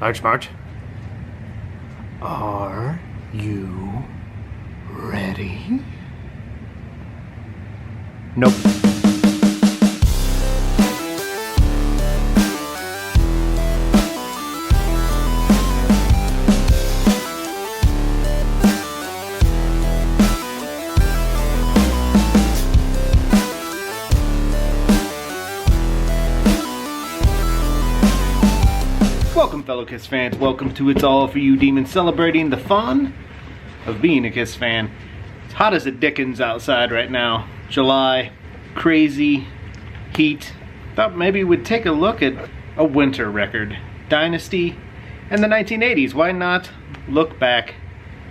Large Marge, are you ready? Nope. Welcome, fellow KISS fans. Welcome to It's All For You Demons, celebrating the fun of being a KISS fan. It's hot as a dickens outside right now. July, crazy heat. Thought maybe we'd take a look at a winter record. Dynasty and the 1980s. Why not look back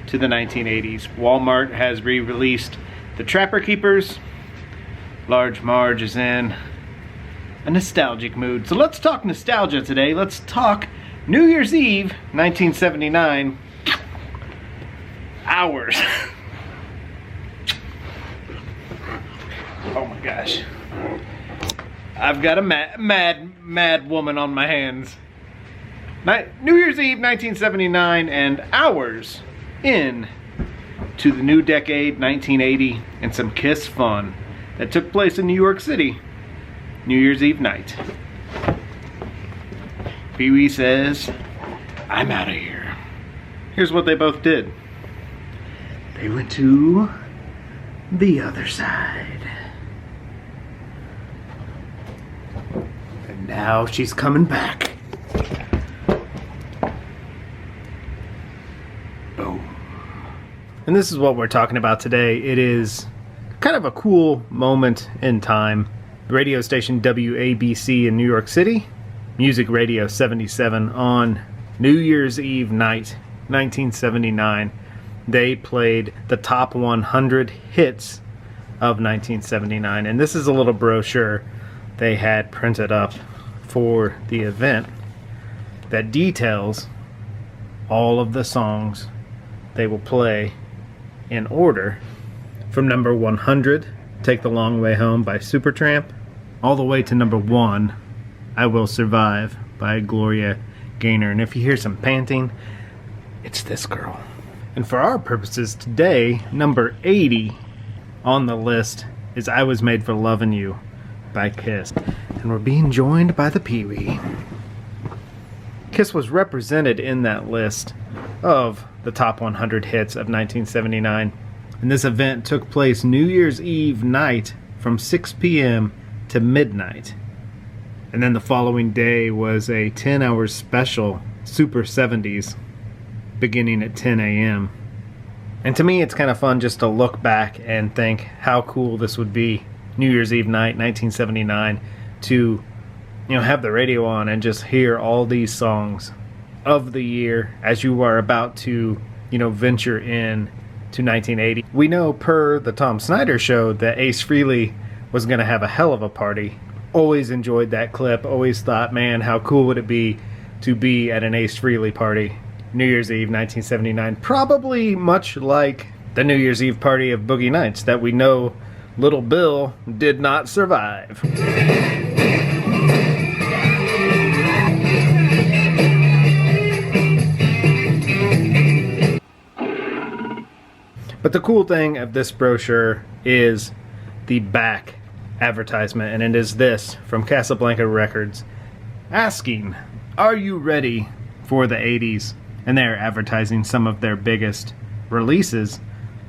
to the 1980s? Walmart has re-released The Trapper Keepers. Large Marge is in a nostalgic mood. So let's talk nostalgia today. Let's talk New Year's Eve, 1979. Hours. Oh my gosh. I've got a mad woman on my hands. New Year's Eve, 1979, and hours in to the new decade, 1980, and some KISS fun that took place in New York City. New Year's Eve night. Pee Wee says, I'm out of here. Here's what they both did. They went to the other side. And now she's coming back. Boom. And this is what we're talking about today. It is kind of a cool moment in time. Radio station WABC in New York City, Music Radio 77 on New Year's Eve night, 1979. They played the top 100 hits of 1979. And this is a little brochure they had printed up for the event that details all of the songs they will play in order from number 100, Take the Long Way Home by Supertramp, all the way to number 1, I Will Survive by Gloria Gaynor. And if you hear some panting, it's this girl. And for our purposes today, number 80 on the list is I Was Made for Lovin' You by KISS. And we're being joined by the Pee Wee. KISS was represented in that list of the top 100 hits of 1979. And this event took place New Year's Eve night from 6 p.m. to midnight. And then the following day was a 10-hour special, Super 70s, beginning at 10 a.m. And to me, it's kind of fun just to look back and think how cool this would be, New Year's Eve night, 1979, to have the radio on and just hear all these songs of the year as you are about to, venture in to 1980. We know per the Tom Snyder show that Ace Frehley was going to have a hell of a party. Always enjoyed that clip. Always thought, man, how cool would it be to be at an Ace Frehley party. New Year's Eve, 1979. Probably much like the New Year's Eve party of Boogie Nights that we know Little Bill did not survive. But the cool thing of this brochure is the back advertisement, and it is this from Casablanca Records asking, are you ready for the 80s? And they're advertising some of their biggest releases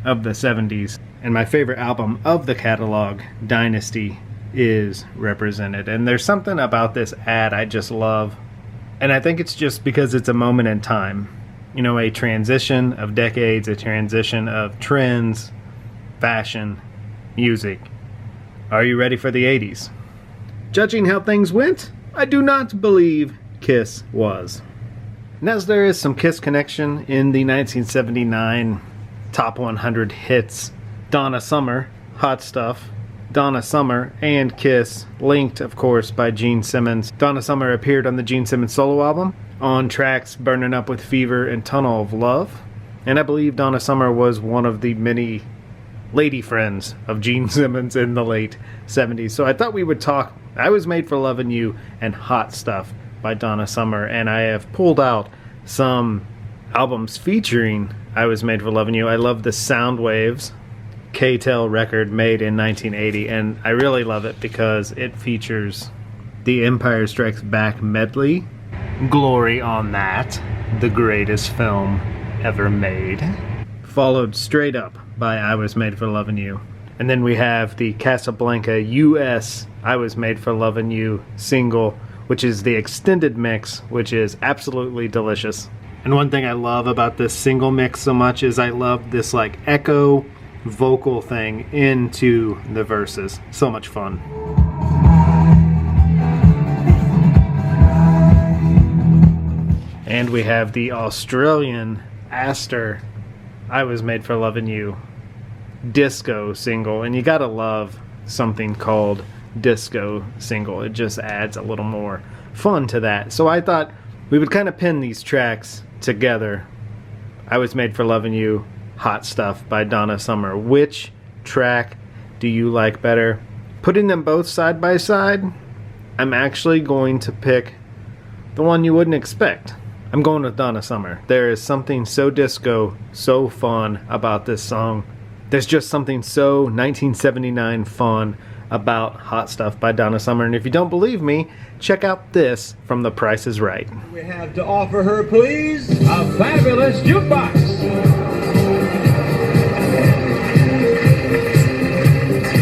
of the 70s. And my favorite album of the catalog, Dynasty, is represented. And there's something about this ad I just love. And I think it's just because it's a moment in time. A transition of decades, a transition of trends, fashion, music. Are you ready for the 80s? Judging how things went, I do not believe KISS was. And as there is some KISS connection in the 1979 top 100 hits, Donna Summer, Hot Stuff, Donna Summer, and KISS, linked, of course, by Gene Simmons. Donna Summer appeared on the Gene Simmons solo album, on tracks Burning Up With Fever and Tunnel of Love. And I believe Donna Summer was one of the many lady friends of Gene Simmons in the late 70s. So I thought we would talk I Was Made for Lovin' You and Hot Stuff by Donna Summer, and I have pulled out some albums featuring I Was Made for Loving You. I love the Sound Waves K-Tel record made in 1980, and I really love it because it features the Empire Strikes Back medley. Glory on that, the greatest film ever made. Followed straight up by I Was Made for Loving You. And then we have the Casablanca US I Was Made for Loving You single, which is the extended mix, which is absolutely delicious. And one thing I love about this single mix so much is I love this like echo vocal thing into the verses. So much fun. And we have the Australian Astor I Was Made for Loving You disco single, and you gotta love something called disco single. It just adds a little more fun to that. So I thought we would kind of pin these tracks together. I Was Made for Loving You, Hot Stuff by Donna Summer. Which track do you like better? Putting them both side by side, I'm actually going to pick the one you wouldn't expect. I'm going with Donna Summer. There is something so disco, so fun about this song. There's just something so 1979 fun about Hot Stuff by Donna Summer. And if you don't believe me, check out this from The Price is Right. We have to offer her, please, a fabulous jukebox.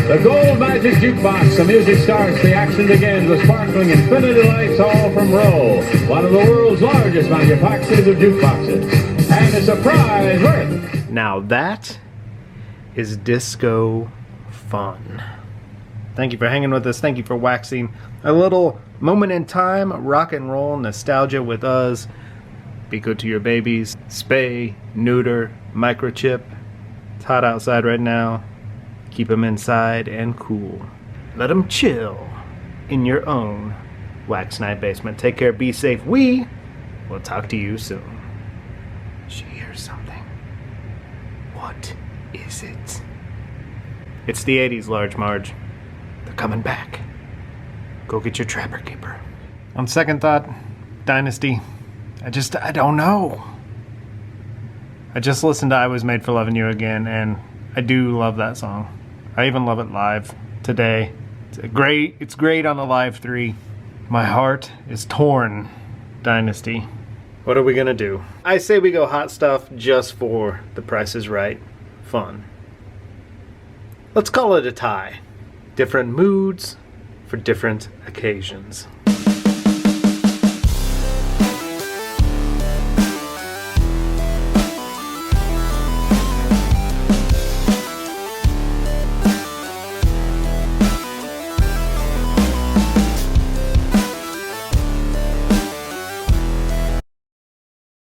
The Gold Magic Jukebox. The music starts, the action begins with sparkling infinity lights all from Roll, one of the world's largest manufacturers of jukeboxes. And a surprise worth. Now that is disco fun. Thank you for hanging with us. Thank you for waxing a little moment in time rock and roll nostalgia with us. Be good to your babies. Spay, neuter, microchip. It's hot outside right now. Keep them inside and cool. Let them chill in your own Wax Night basement. Take care, be safe. We will talk to you soon. She hears something. What is it? It's the 80s, Large Marge. They're coming back. Go get your Trapper Keeper. On second thought, Dynasty, I don't know. I just listened to I Was Made for Loving You again, and I do love that song. I even love it live today. It's great on the Live 3. My heart is torn, Dynasty. What are we gonna do? I say we go Hot Stuff just for The Price is Right fun. Let's call it a tie. Different moods for different occasions.